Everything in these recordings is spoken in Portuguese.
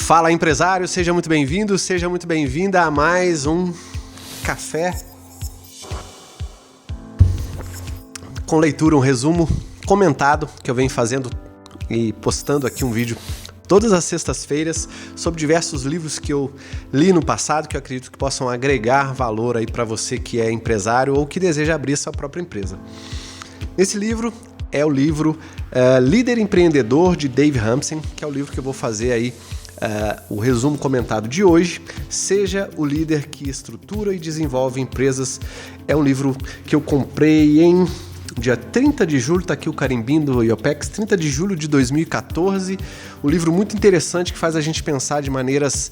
Fala, empresário, seja muito bem-vindo, seja muito bem-vinda a mais um café com leitura, um resumo comentado que eu venho fazendo e postando aqui um vídeo todas as sextas-feiras sobre diversos livros que eu li no passado que eu acredito que possam agregar valor aí para você que é empresário ou que deseja abrir sua própria empresa. Esse livro é o livro Líder Empreendedor de Dave Ramsey, que é o livro que eu vou fazer aí o resumo comentado de hoje. Seja o líder que estrutura e desenvolve empresas. É um livro que eu comprei em dia 30 de julho, tá aqui o carimbinho do IOPEX, 30 de julho de 2014. Um livro muito interessante que faz a gente pensar de maneiras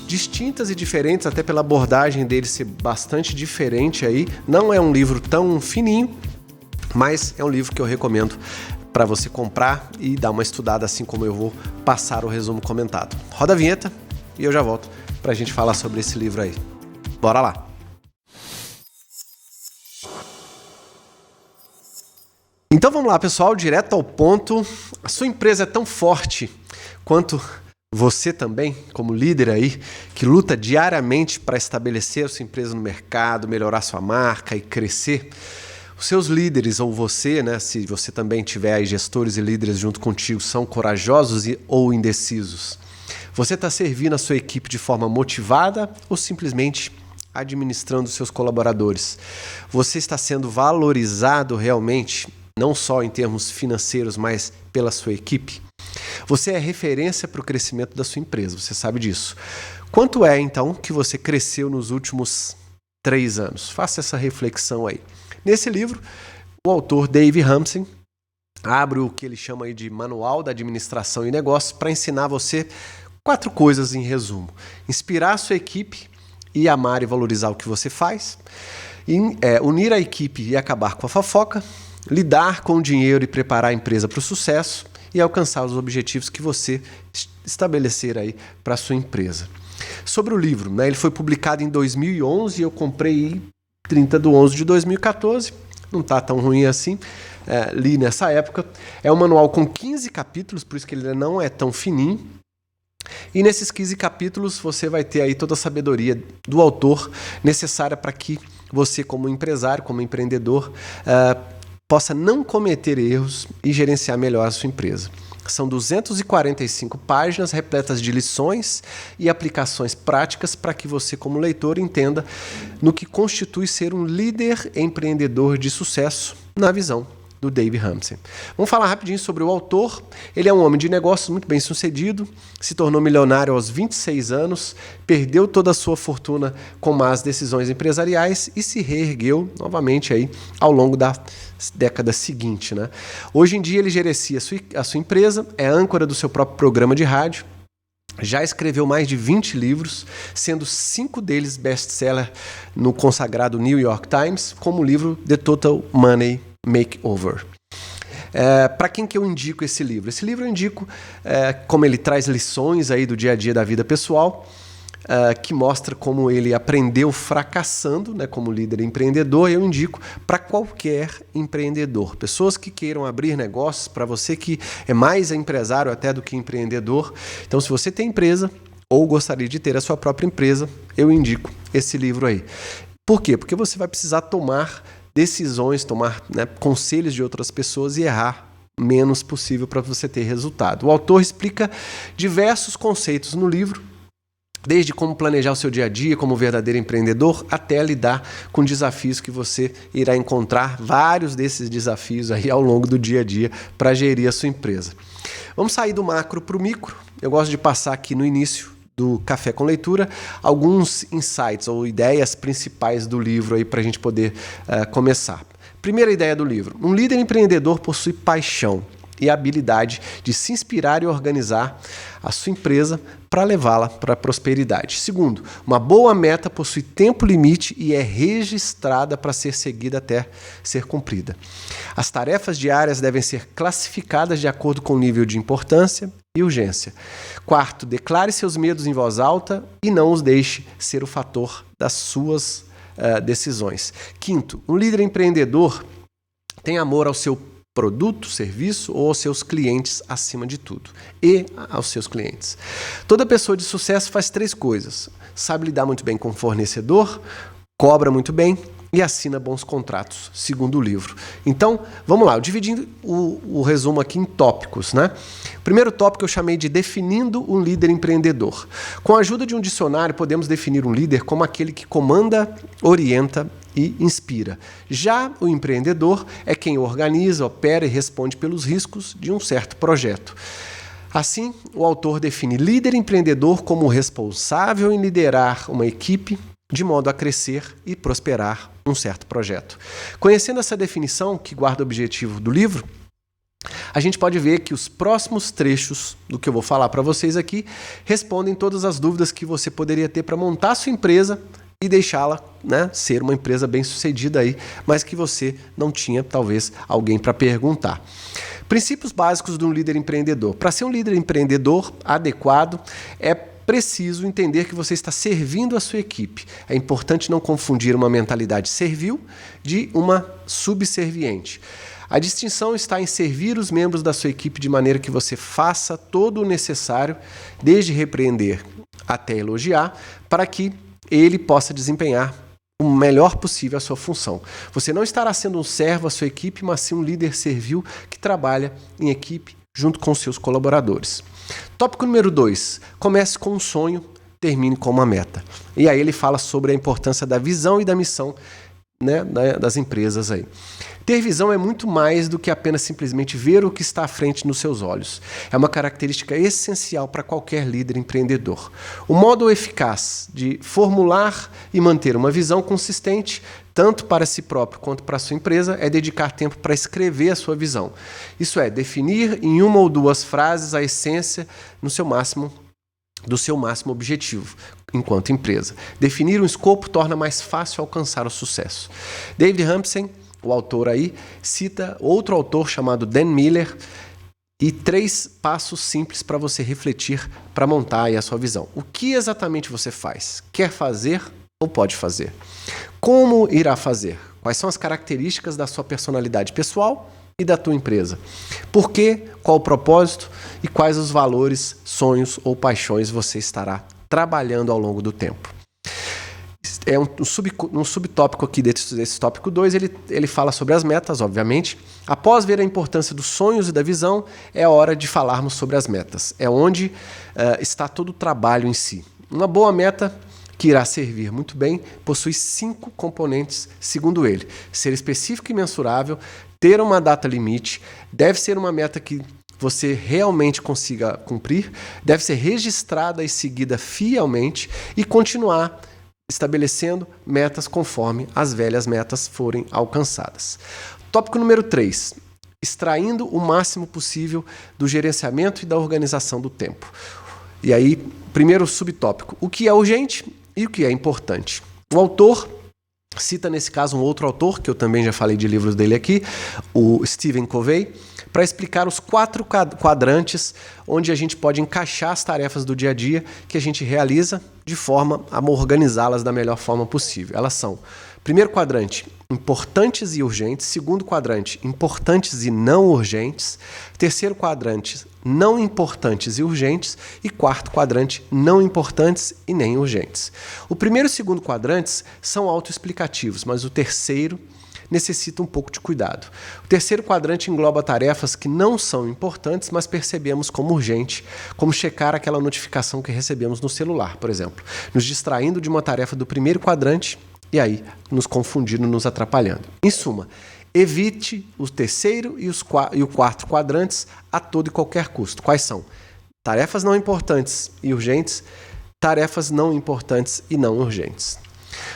distintas e diferentes, até pela abordagem dele ser bastante diferente aí. Não é um livro tão fininho, mas é um livro que eu recomendo para você comprar e dar uma estudada, assim como eu vou passar o resumo comentado. Roda a vinheta e eu já volto para a gente falar sobre esse livro aí. Bora lá! Então vamos lá, pessoal, direto ao ponto. A sua empresa é tão forte quanto você também, como líder aí, que luta diariamente para estabelecer a sua empresa no mercado, melhorar sua marca e crescer. Os seus líderes, ou você, né, se você também tiver aí gestores e líderes junto contigo, são corajosos ou indecisos? Você está servindo a sua equipe de forma motivada ou simplesmente administrando seus colaboradores? Você está sendo valorizado realmente, não só em termos financeiros, mas pela sua equipe? Você é referência para o crescimento da sua empresa, você sabe disso. Quanto é, então, que você cresceu nos últimos 3 anos? Faça essa reflexão aí. Nesse livro, o autor Dave Ramsey abre o que ele chama aí de Manual da Administração e Negócios para ensinar você 4 coisas em resumo. Inspirar a sua equipe e amar e valorizar o que você faz. Unir a equipe e acabar com a fofoca. Lidar com o dinheiro e preparar a empresa para o sucesso. E alcançar os objetivos que você estabelecer aí para a sua empresa. Sobre o livro, né, ele foi publicado em 2011 e eu comprei 30 de 11 de 2014, não está tão ruim assim, li nessa época. É um manual com 15 capítulos, por isso que ele não é tão fininho. E nesses 15 capítulos você vai ter aí toda a sabedoria do autor necessária para que você, como empresário, como empreendedor, possa não cometer erros e gerenciar melhor a sua empresa. São 245 páginas repletas de lições e aplicações práticas para que você, como leitor, entenda no que constitui ser um líder empreendedor de sucesso na visão do Dave Ramsey. Vamos falar rapidinho sobre o autor. Ele é um homem de negócios muito bem sucedido, se tornou milionário aos 26 anos, perdeu toda a sua fortuna com más decisões empresariais e se reergueu novamente aí ao longo da década seguinte, né? Hoje em dia ele gerencia a sua empresa, é âncora do seu próprio programa de rádio, já escreveu mais de 20 livros, sendo 5 deles best-seller no consagrado New York Times, como o livro The Total Money Makeover. Para quem que eu indico esse livro? Esse livro eu indico, como ele traz lições aí do dia a dia da vida pessoal, que mostra como ele aprendeu fracassando, né, como líder empreendedor. Eu indico para qualquer empreendedor. Pessoas que queiram abrir negócios, para você que é mais empresário até do que empreendedor. Então, se você tem empresa ou gostaria de ter a sua própria empresa, eu indico esse livro aí. Por quê? Porque você vai precisar tomar decisões, tomar, né, conselhos de outras pessoas e errar menos possível para você ter resultado. O autor explica diversos conceitos no livro, desde como planejar o seu dia a dia como verdadeiro empreendedor, até lidar com desafios que você irá encontrar, vários desses desafios aí ao longo do dia a dia para gerir a sua empresa. Vamos sair do macro para o micro. Eu gosto de passar aqui no início do Café com Leitura alguns insights ou ideias principais do livro aí para a gente poder começar. Primeira ideia do livro: um líder empreendedor possui paixão e a habilidade de se inspirar e organizar a sua empresa para levá-la para a prosperidade. Segundo, uma boa meta possui tempo limite e é registrada para ser seguida até ser cumprida. As tarefas diárias devem ser classificadas de acordo com o nível de importância e urgência. Quarto, declare seus medos em voz alta e não os deixe ser o fator das suas decisões. Quinto, um líder empreendedor tem amor ao seu produto, serviço ou aos seus clientes acima de tudo. E aos seus clientes. Toda pessoa de sucesso faz 3 coisas. Sabe lidar muito bem com o fornecedor, cobra muito bem e assina bons contratos, segundo o livro. Então, vamos lá, eu dividi o resumo aqui em tópicos, né? O primeiro tópico eu chamei de definindo um líder empreendedor. Com a ajuda de um dicionário, podemos definir um líder como aquele que comanda, orienta e inspira. Já o empreendedor é quem organiza, opera e responde pelos riscos de um certo projeto. Assim, o autor define líder empreendedor como o responsável em liderar uma equipe de modo a crescer e prosperar um certo projeto. Conhecendo essa definição, que guarda o objetivo do livro, a gente pode ver que os próximos trechos do que eu vou falar para vocês aqui respondem todas as dúvidas que você poderia ter para montar a sua empresa e deixá-la, né, ser uma empresa bem-sucedida aí, mas que você não tinha, talvez, alguém para perguntar. Princípios básicos de um líder empreendedor. Para ser um líder empreendedor adequado, é preciso entender que você está servindo a sua equipe. É importante não confundir uma mentalidade servil de uma subserviente. A distinção está em servir os membros da sua equipe de maneira que você faça todo o necessário, desde repreender até elogiar, para que ele possa desempenhar o melhor possível a sua função. Você não estará sendo um servo à sua equipe, mas sim um líder servil que trabalha em equipe junto com seus colaboradores. Tópico número 2. Comece com um sonho, termine com uma meta. E aí ele fala sobre a importância da visão e da missão, né, das empresas aí. Ter visão é muito mais do que apenas simplesmente ver o que está à frente nos seus olhos. É uma característica essencial para qualquer líder empreendedor. O modo eficaz de formular e manter uma visão consistente, tanto para si próprio quanto para a sua empresa, é dedicar tempo para escrever a sua visão. Isso é, definir em 1 ou 2 frases a essência do seu máximo objetivo enquanto empresa. Definir um escopo torna mais fácil alcançar o sucesso. David Ramsey, o autor aí, cita outro autor chamado Dan Miller e 3 passos simples para você refletir para montar aí a sua visão. O que exatamente você faz? Quer fazer ou pode fazer? Como irá fazer? Quais são as características da sua personalidade pessoal e da tua empresa? Por quê? Qual o propósito? E quais os valores, sonhos ou paixões você estará trabalhando ao longo do tempo? É um subtópico aqui desse tópico 2, ele fala sobre as metas, obviamente. Após ver a importância dos sonhos e da visão, é a hora de falarmos sobre as metas. É onde está todo o trabalho em si. Uma boa meta que irá servir muito bem possui 5 componentes, segundo ele. Ser específico e mensurável, ter uma data limite, deve ser uma meta que você realmente consiga cumprir, deve ser registrada e seguida fielmente e continuar estabelecendo metas conforme as velhas metas forem alcançadas. Tópico número 3. Extraindo o máximo possível do gerenciamento e da organização do tempo. E aí, primeiro subtópico. O que é urgente e o que é importante? O autor cita, nesse caso, um outro autor, que eu também já falei de livros dele aqui, o Stephen Covey, para explicar os 4 quadrantes onde a gente pode encaixar as tarefas do dia a dia que a gente realiza de forma a organizá-las da melhor forma possível. Elas são: primeiro quadrante, importantes e urgentes; segundo quadrante, importantes e não urgentes; terceiro quadrante, não importantes e urgentes; e quarto quadrante, não importantes e nem urgentes. O primeiro e o segundo quadrantes são autoexplicativos, mas o terceiro necessita um pouco de cuidado. O terceiro quadrante engloba tarefas que não são importantes, mas percebemos como urgente, como checar aquela notificação que recebemos no celular, por exemplo, nos distraindo de uma tarefa do primeiro quadrante e aí nos confundindo, nos atrapalhando. Em suma, evite o terceiro e o quarto quadrantes a todo e qualquer custo. Quais são? Tarefas não importantes e urgentes, tarefas não importantes e não urgentes.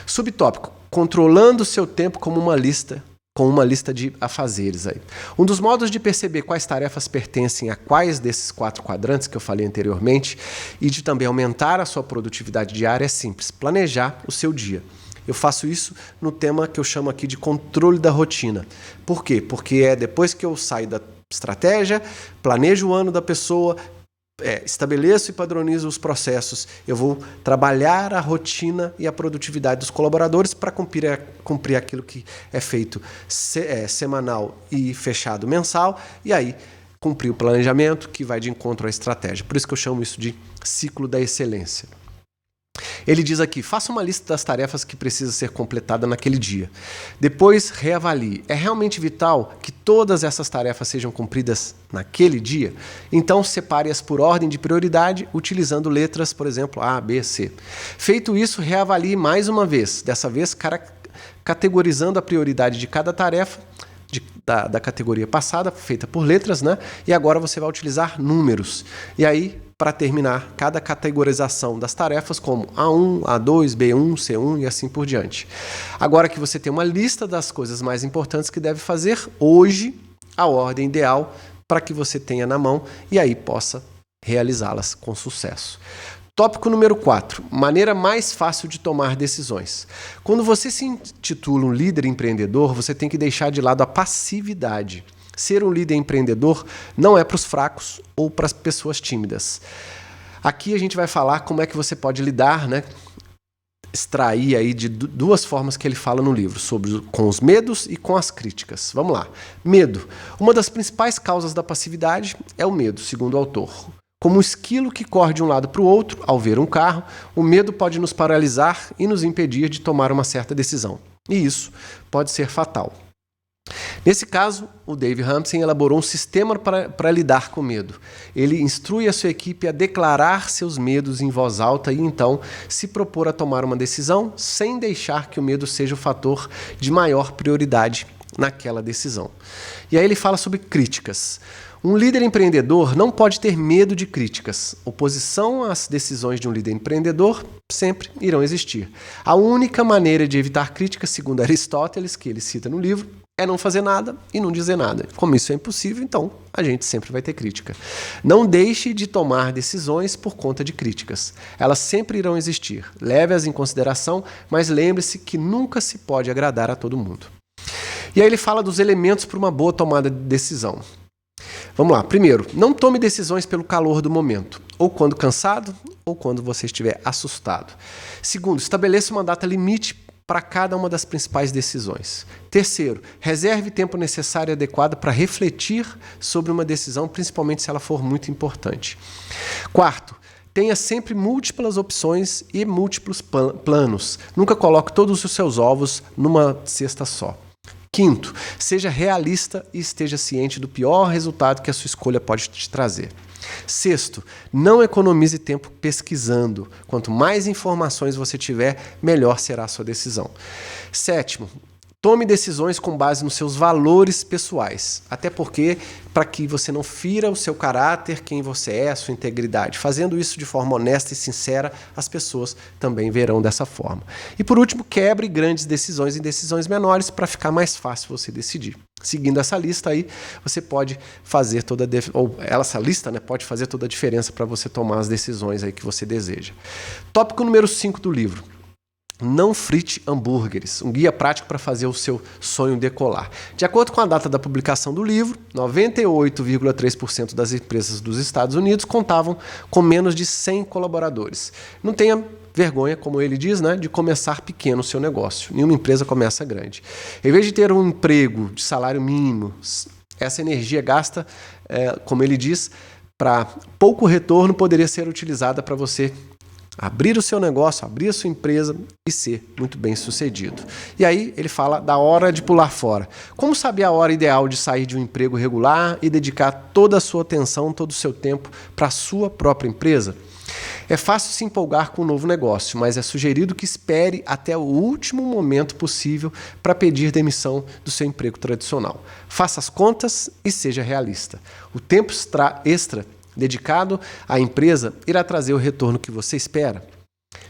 Subtópico: controlando o seu tempo com uma lista de afazeres aí. Um dos modos de perceber quais tarefas pertencem a quais desses 4 quadrantes que eu falei anteriormente e de também aumentar a sua produtividade diária é simples: planejar o seu dia. Eu faço isso no tema que eu chamo aqui de controle da rotina. Por quê? Porque é depois que eu saio da estratégia, planejo o ano da pessoa, estabeleço e padronizo os processos, eu vou trabalhar a rotina e a produtividade dos colaboradores para cumprir aquilo que é feito semanal e fechado mensal, e aí cumprir o planejamento que vai de encontro à estratégia. Por isso que eu chamo isso de ciclo da excelência. Ele diz aqui, faça uma lista das tarefas que precisa ser completada naquele dia. Depois, reavalie. É realmente vital que todas essas tarefas sejam cumpridas naquele dia? Então, separe-as por ordem de prioridade, utilizando letras, por exemplo, A, B, C. Feito isso, reavalie mais uma vez. Dessa vez, categorizando a prioridade de cada tarefa, da categoria passada, feita por letras, né? E agora você vai utilizar números. E aí, para terminar, cada categorização das tarefas como A1, A2, B1, C1 e assim por diante. Agora que você tem uma lista das coisas mais importantes que deve fazer, hoje, a ordem ideal para que você tenha na mão e aí possa realizá-las com sucesso. Tópico número 4, maneira mais fácil de tomar decisões. Quando você se intitula um líder empreendedor, você tem que deixar de lado a passividade. Ser um líder empreendedor não é para os fracos ou para as pessoas tímidas. Aqui a gente vai falar como é que você pode lidar, né? Extrair aí de duas formas que ele fala no livro, com os medos e com as críticas. Vamos lá. Medo. Uma das principais causas da passividade é o medo, segundo o autor. Como um esquilo que corre de um lado para o outro, ao ver um carro, o medo pode nos paralisar e nos impedir de tomar uma certa decisão. E isso pode ser fatal. Nesse caso, o Dave Ramsey elaborou um sistema para lidar com o medo. Ele instrui a sua equipe a declarar seus medos em voz alta e então se propor a tomar uma decisão sem deixar que o medo seja o fator de maior prioridade naquela decisão. E aí ele fala sobre críticas. Um líder empreendedor não pode ter medo de críticas. Oposição às decisões de um líder empreendedor sempre irão existir. A única maneira de evitar críticas, segundo Aristóteles, que ele cita no livro, é não fazer nada e não dizer nada. Como isso é impossível, então a gente sempre vai ter crítica. Não deixe de tomar decisões por conta de críticas. Elas sempre irão existir. Leve-as em consideração, mas lembre-se que nunca se pode agradar a todo mundo. E aí ele fala dos elementos para uma boa tomada de decisão. Vamos lá. Primeiro, não tome decisões pelo calor do momento, ou quando cansado, ou quando você estiver assustado. Segundo, estabeleça uma data limite para cada uma das principais decisões. Terceiro, reserve tempo necessário e adequado para refletir sobre uma decisão, principalmente se ela for muito importante. Quarto, tenha sempre múltiplas opções e múltiplos planos. Nunca coloque todos os seus ovos numa cesta só. Quinto, seja realista e esteja ciente do pior resultado que a sua escolha pode te trazer. Sexto, não economize tempo pesquisando. Quanto mais informações você tiver, melhor será a sua decisão. Sétimo, tome decisões com base nos seus valores pessoais. Até porque, para que você não fira o seu caráter, quem você é, a sua integridade. Fazendo isso de forma honesta e sincera, as pessoas também verão dessa forma. E por último, quebre grandes decisões em decisões menores para ficar mais fácil você decidir. Seguindo essa lista aí, você pode fazer essa lista, né, pode fazer toda a diferença para você tomar as decisões aí que você deseja. Tópico número 5 do livro. Não frite hambúrgueres, um guia prático para fazer o seu sonho decolar. De acordo com a data da publicação do livro, 98,3% das empresas dos Estados Unidos contavam com menos de 100 colaboradores. Não tenha vergonha, como ele diz, né, de começar pequeno o seu negócio. Nenhuma empresa começa grande. Em vez de ter um emprego de salário mínimo, essa energia gasta, como ele diz, para pouco retorno poderia ser utilizada para você abrir o seu negócio, abrir a sua empresa e ser muito bem sucedido. E aí ele fala da hora de pular fora. Como saber a hora ideal de sair de um emprego regular e dedicar toda a sua atenção, todo o seu tempo para a sua própria empresa? É fácil se empolgar com um novo negócio, mas é sugerido que espere até o último momento possível para pedir demissão do seu emprego tradicional. Faça as contas e seja realista. O tempo extra dedicado à empresa irá trazer o retorno que você espera.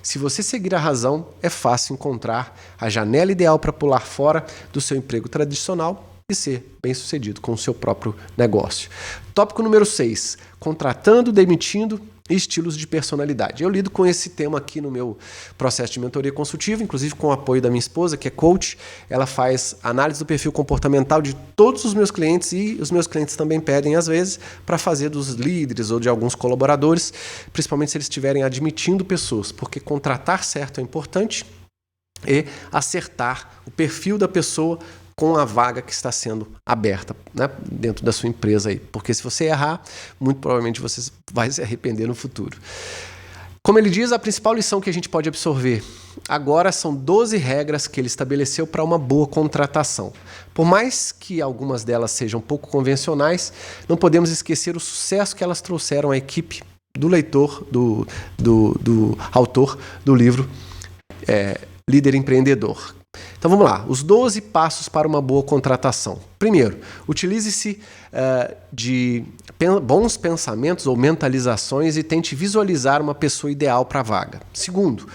Se você seguir a razão, é fácil encontrar a janela ideal para pular fora do seu emprego tradicional e ser bem-sucedido com o seu próprio negócio. Tópico número 6. Contratando, demitindo e estilos de personalidade. Eu lido com esse tema aqui no meu processo de mentoria consultiva, inclusive com o apoio da minha esposa, que é coach. Ela faz análise do perfil comportamental de todos os meus clientes e os meus clientes também pedem, às vezes, para fazer dos líderes ou de alguns colaboradores, principalmente se eles estiverem admitindo pessoas, porque contratar certo é importante e acertar o perfil da pessoa com a vaga que está sendo aberta, né, dentro da sua empresa aí. Porque se você errar, muito provavelmente você vai se arrepender no futuro. Como ele diz, a principal lição que a gente pode absorver agora são 12 regras que ele estabeleceu para uma boa contratação. Por mais que algumas delas sejam pouco convencionais, não podemos esquecer o sucesso que elas trouxeram à equipe do leitor, do autor do livro Líder Empreendedor. Então vamos lá, os 12 passos para uma boa contratação. Primeiro, utilize-se de bons pensamentos ou mentalizações e tente visualizar uma pessoa ideal para a vaga. Segundo,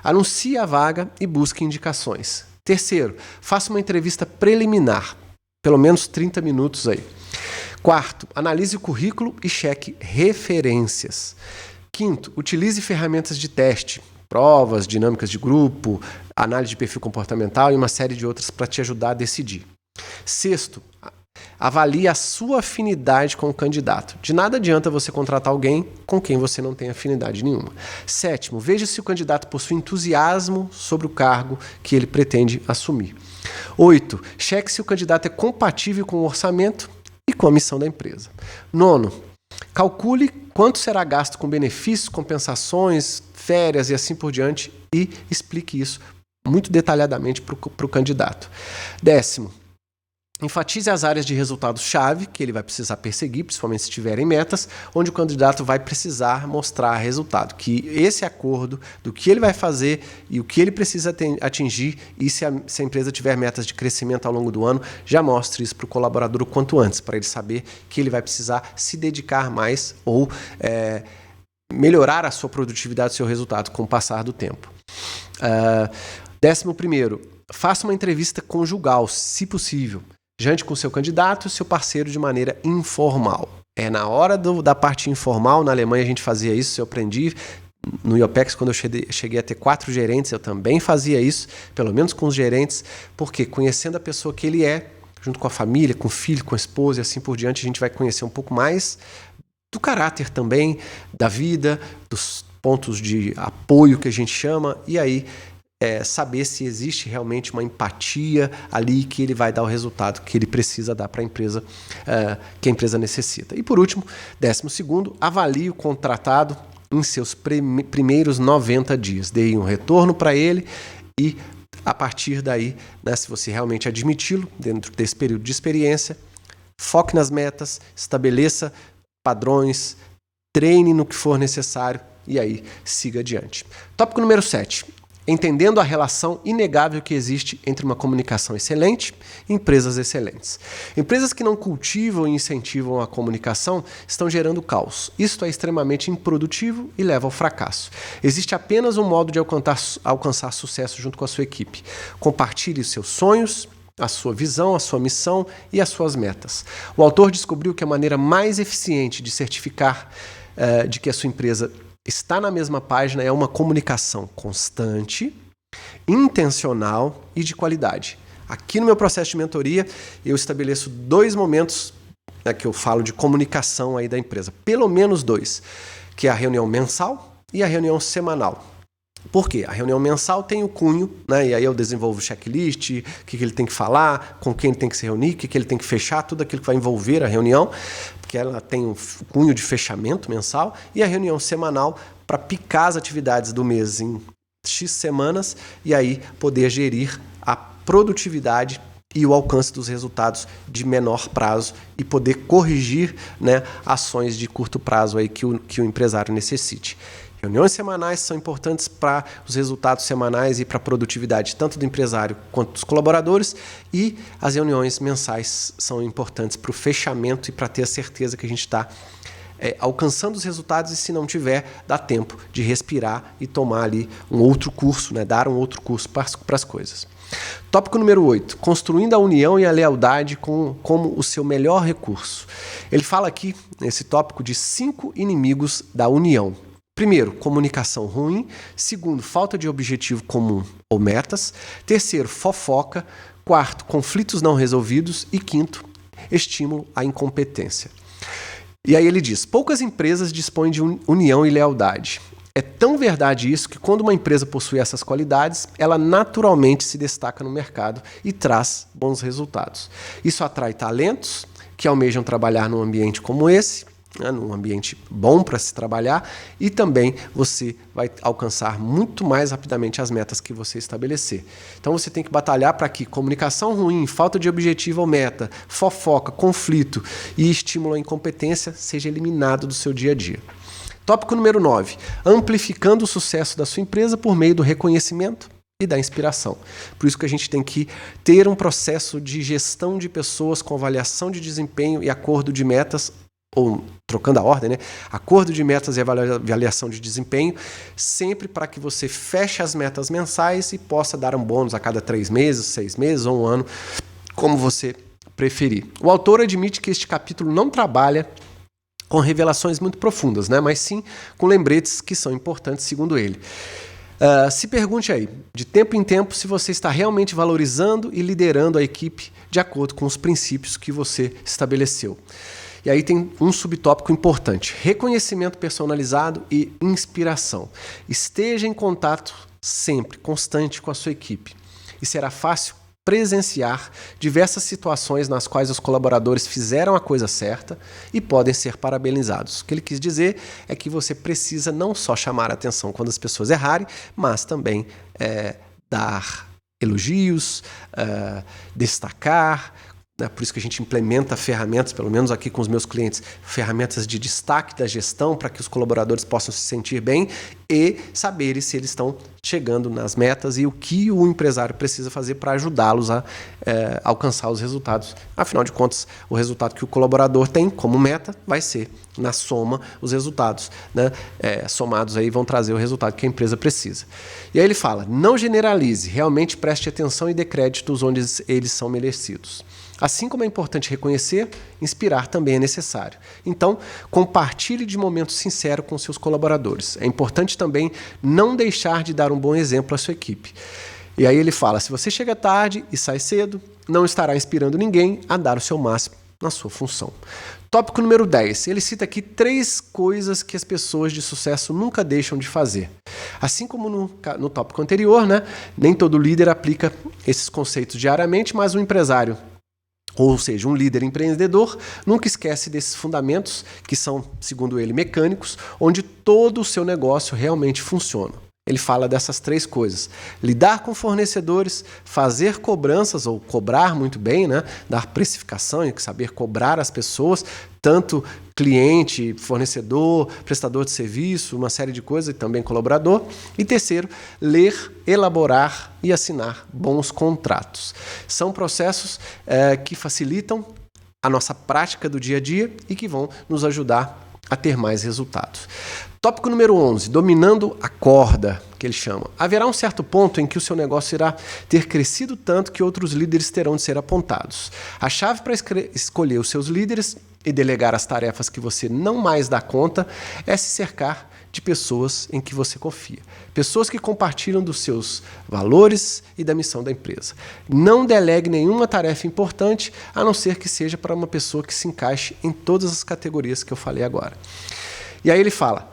anuncie a vaga e busque indicações. Terceiro, faça uma entrevista preliminar, pelo menos 30 minutos aí. Quarto, analise o currículo e cheque referências. Quinto, utilize ferramentas de teste, provas, dinâmicas de grupo, análise de perfil comportamental e uma série de outras para te ajudar a decidir. Sexto, avalie a sua afinidade com o candidato. De nada adianta você contratar alguém com quem você não tem afinidade nenhuma. Sétimo, veja se o candidato possui entusiasmo sobre o cargo que ele pretende assumir. 8, cheque se o candidato é compatível com o orçamento e com a missão da empresa. 9, calcule quanto será gasto com benefícios, compensações, férias e assim por diante e explique isso muito detalhadamente para o candidato. 10, enfatize as áreas de resultados-chave que ele vai precisar perseguir, principalmente se tiverem metas, onde o candidato vai precisar mostrar resultado, que esse acordo do que ele vai fazer e o que ele precisa atingir, e se a empresa tiver metas de crescimento ao longo do ano, já mostre isso para o colaborador o quanto antes, para ele saber que ele vai precisar se dedicar mais ou melhorar a sua produtividade, o seu resultado com o passar do tempo. 11º, faça uma entrevista conjugal, se possível. Jante com o seu candidato e o seu parceiro de maneira informal. Na hora da parte informal, na Alemanha a gente fazia isso, eu aprendi no IOPEX, quando eu cheguei a ter 4 gerentes, eu também fazia isso, pelo menos com os gerentes, porque conhecendo a pessoa que ele é, junto com a família, com o filho, com a esposa e assim por diante, a gente vai conhecer um pouco mais do caráter também, da vida, dos pontos de apoio que a gente chama, e aí saber se existe realmente uma empatia ali que ele vai dar o resultado que ele precisa dar para a empresa, que a empresa necessita. E por último, 12º, avalie o contratado em seus primeiros 90 dias. Dê um retorno para ele e a partir daí, né, se você realmente admiti-lo dentro desse período de experiência, foque nas metas, estabeleça padrões, treine no que for necessário e aí siga adiante. Tópico número 7. Entendendo a relação inegável que existe entre uma comunicação excelente e empresas excelentes. Empresas que não cultivam e incentivam a comunicação estão gerando caos. Isto é extremamente improdutivo e leva ao fracasso. Existe apenas um modo de alcançar sucesso junto com a sua equipe. Compartilhe os seus sonhos, a sua visão, a sua missão e as suas metas. O autor descobriu que a maneira mais eficiente de certificar de que a sua empresa está na mesma página é uma comunicação constante, intencional e de qualidade. Aqui no meu processo de mentoria, eu estabeleço 2 momentos, né, que eu falo de comunicação aí da empresa. Pelo menos 2, que é a reunião mensal e a reunião semanal. Por quê? A reunião mensal tem o cunho, né, e aí eu desenvolvo o checklist, o que ele tem que falar, com quem ele tem que se reunir, o que ele tem que fechar, tudo aquilo que vai envolver a reunião, porque ela tem o cunho de fechamento mensal, e a reunião semanal para picar as atividades do mês em X semanas e aí poder gerir a produtividade e o alcance dos resultados de menor prazo e poder corrigir, né, ações de curto prazo aí que o empresário necessite. Reuniões semanais são importantes para os resultados semanais e para a produtividade tanto do empresário quanto dos colaboradores, e as reuniões mensais são importantes para o fechamento e para ter a certeza que a gente está alcançando os resultados, e se não tiver, dá tempo de respirar e tomar ali um outro curso, né? Dar um outro curso para as coisas. Tópico número 8. Construindo a união e a lealdade como o seu melhor recurso. Ele fala aqui, nesse tópico, de 5 inimigos da união. Primeiro, comunicação ruim. Segundo, falta de objetivo comum ou metas. Terceiro, fofoca. Quarto, conflitos não resolvidos. E quinto, estímulo à incompetência. E aí ele diz, poucas empresas dispõem de união e lealdade. É tão verdade isso que quando uma empresa possui essas qualidades, ela naturalmente se destaca no mercado e traz bons resultados. Isso atrai talentos que almejam trabalhar num ambiente como esse, num ambiente bom para se trabalhar, e também você vai alcançar muito mais rapidamente as metas que você estabelecer. Então você tem que batalhar para que comunicação ruim, falta de objetivo ou meta, fofoca, conflito e estímulo à incompetência seja eliminado do seu dia a dia. Tópico número 9. Amplificando o sucesso da sua empresa por meio do reconhecimento e da inspiração. Por isso que a gente tem que ter um processo de gestão de pessoas com avaliação de desempenho e acordo de metas, ou trocando a ordem, né? Acordo de metas e avaliação de desempenho, sempre para que você feche as metas mensais e possa dar um bônus a cada 3 meses, 6 meses ou um ano, como você preferir. O autor admite que este capítulo não trabalha com revelações muito profundas, né? Mas sim com lembretes que são importantes, segundo ele. Se pergunte aí, de tempo em tempo, se você está realmente valorizando e liderando a equipe de acordo com os princípios que você estabeleceu. E aí tem um subtópico importante, reconhecimento personalizado e inspiração. Esteja em contato sempre, constante com a sua equipe. E será fácil presenciar diversas situações nas quais os colaboradores fizeram a coisa certa e podem ser parabenizados. O que ele quis dizer é que você precisa não só chamar a atenção quando as pessoas errarem, mas também dar elogios, destacar. Por isso que a gente implementa ferramentas, pelo menos aqui com os meus clientes, ferramentas de destaque da gestão para que os colaboradores possam se sentir bem e saberem se eles estão chegando nas metas e o que o empresário precisa fazer para ajudá-los a alcançar os resultados. Afinal de contas, o resultado que o colaborador tem como meta vai ser, na soma, os resultados, né? Somados aí vão trazer o resultado que a empresa precisa. E aí ele fala, não generalize, realmente preste atenção e dê créditos onde eles são merecidos. Assim como é importante reconhecer, inspirar também é necessário. Então, compartilhe de momento sincero com seus colaboradores. É importante também não deixar de dar um bom exemplo à sua equipe. E aí ele fala, se você chega tarde e sai cedo, não estará inspirando ninguém a dar o seu máximo na sua função. Tópico número 10. Ele cita aqui 3 coisas que as pessoas de sucesso nunca deixam de fazer. Assim como no tópico anterior, né? Nem todo líder aplica esses conceitos diariamente, mas o empresário, ou seja, um líder empreendedor, nunca esquece desses fundamentos, que são, segundo ele, mecânicos, onde todo o seu negócio realmente funciona. Ele fala dessas 3 coisas. Lidar com fornecedores, fazer cobranças, ou cobrar muito bem, né? Dar precificação e saber cobrar as pessoas, tanto cliente, fornecedor, prestador de serviço, uma série de coisas, e também colaborador. E terceiro, ler, elaborar e assinar bons contratos. São processos que facilitam a nossa prática do dia a dia e que vão nos ajudar a ter mais resultados. Tópico número 11, dominando a corda, que ele chama. Haverá um certo ponto em que o seu negócio irá ter crescido tanto que outros líderes terão de ser apontados. A chave para escolher os seus líderes e delegar as tarefas que você não mais dá conta é se cercar de pessoas em que você confia. Pessoas que compartilham dos seus valores e da missão da empresa. Não delegue nenhuma tarefa importante, a não ser que seja para uma pessoa que se encaixe em todas as categorias que eu falei agora. E aí ele fala,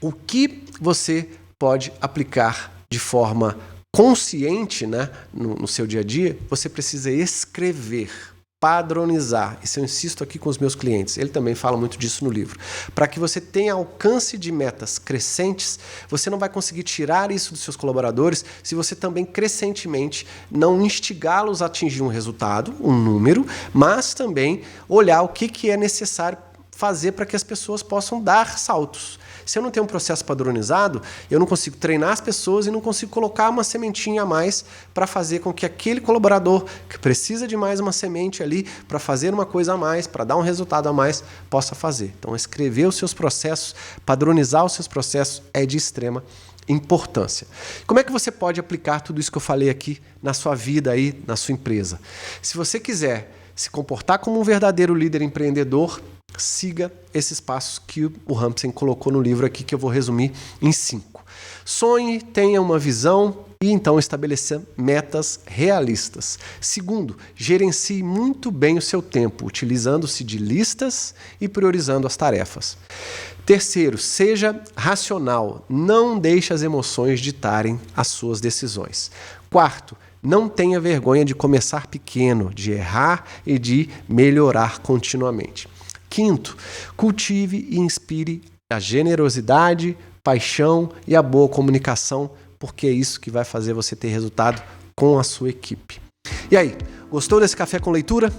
o que você pode aplicar de forma consciente, né, no seu dia a dia, você precisa escrever, padronizar. Isso eu insisto aqui com os meus clientes. Ele também fala muito disso no livro. Para que você tenha alcance de metas crescentes, você não vai conseguir tirar isso dos seus colaboradores se você também crescentemente não instigá-los a atingir um resultado, um número, mas também olhar o que é necessário fazer para que as pessoas possam dar saltos. Se eu não tenho um processo padronizado, eu não consigo treinar as pessoas e não consigo colocar uma sementinha a mais para fazer com que aquele colaborador que precisa de mais uma semente ali para fazer uma coisa a mais, para dar um resultado a mais, possa fazer. Então, escrever os seus processos, padronizar os seus processos é de extrema importância. Como é que você pode aplicar tudo isso que eu falei aqui na sua vida aí, na sua empresa? Se você quiser se comportar como um verdadeiro líder empreendedor, siga esses passos que o Hampton colocou no livro aqui, que eu vou resumir em 5. Sonhe, tenha uma visão e então estabeleça metas realistas. Segundo, gerencie muito bem o seu tempo, utilizando-se de listas e priorizando as tarefas. Terceiro, seja racional, não deixe as emoções ditarem as suas decisões. Quarto, não tenha vergonha de começar pequeno, de errar e de melhorar continuamente. Quinto, cultive e inspire a generosidade, paixão e a boa comunicação, porque é isso que vai fazer você ter resultado com a sua equipe. E aí, gostou desse Café com Leitura?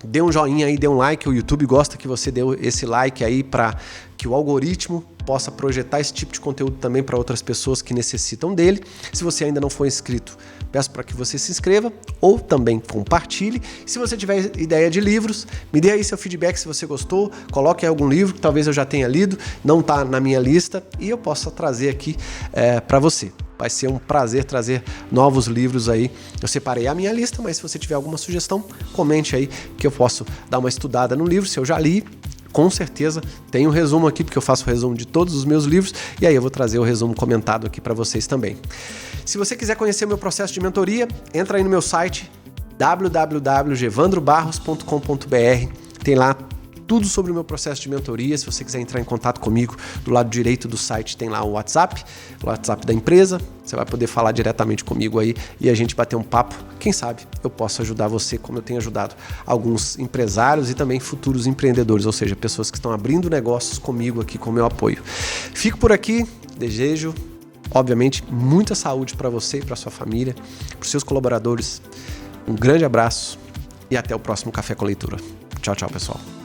Dê um joinha aí, dê um like, o YouTube gosta que você dê esse like aí para que o algoritmo possa projetar esse tipo de conteúdo também para outras pessoas que necessitam dele. Se você ainda não for inscrito, peço para que você se inscreva ou também compartilhe. Se você tiver ideia de livros, me dê aí seu feedback se você gostou, coloque aí algum livro que talvez eu já tenha lido, não está na minha lista e eu possa trazer aqui para você. Vai ser um prazer trazer novos livros aí. Eu separei a minha lista, mas se você tiver alguma sugestão, comente aí que eu posso dar uma estudada no livro, se eu já li. Com certeza tem um resumo aqui, porque eu faço o resumo de todos os meus livros, e aí eu vou trazer o resumo comentado aqui para vocês também. Se você quiser conhecer o meu processo de mentoria, entra aí no meu site www.evandrobarros.com.br. Tem lá tudo sobre o meu processo de mentoria. Se você quiser entrar em contato comigo, do lado direito do site tem lá o WhatsApp da empresa. Você vai poder falar diretamente comigo aí e a gente bater um papo. Quem sabe eu posso ajudar você como eu tenho ajudado alguns empresários e também futuros empreendedores, ou seja, pessoas que estão abrindo negócios comigo aqui com o meu apoio. Fico por aqui, desejo, obviamente, muita saúde para você e para sua família, para os seus colaboradores. Um grande abraço e até o próximo Café com Leitura. Tchau, tchau, pessoal.